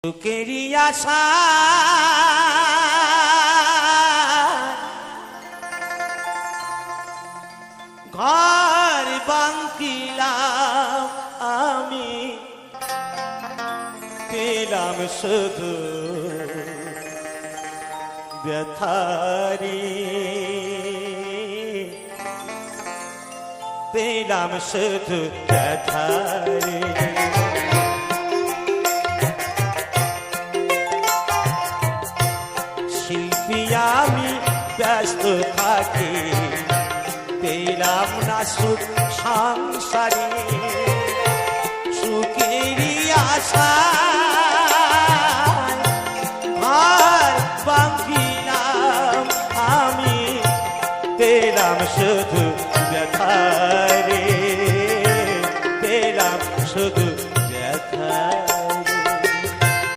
সুখেরই আশা ঘর ভাঙিলাম আমি, পেলাম শুধু ব্যথারি, পেলাম শুধু ব্যথারি। শিল্পী আমি ব্যস্ত থাকি, পেলাম না সুখ সংসারে, সুখেরই আশা ঘর ভাঙিলাম আমি, পেলাম শুধু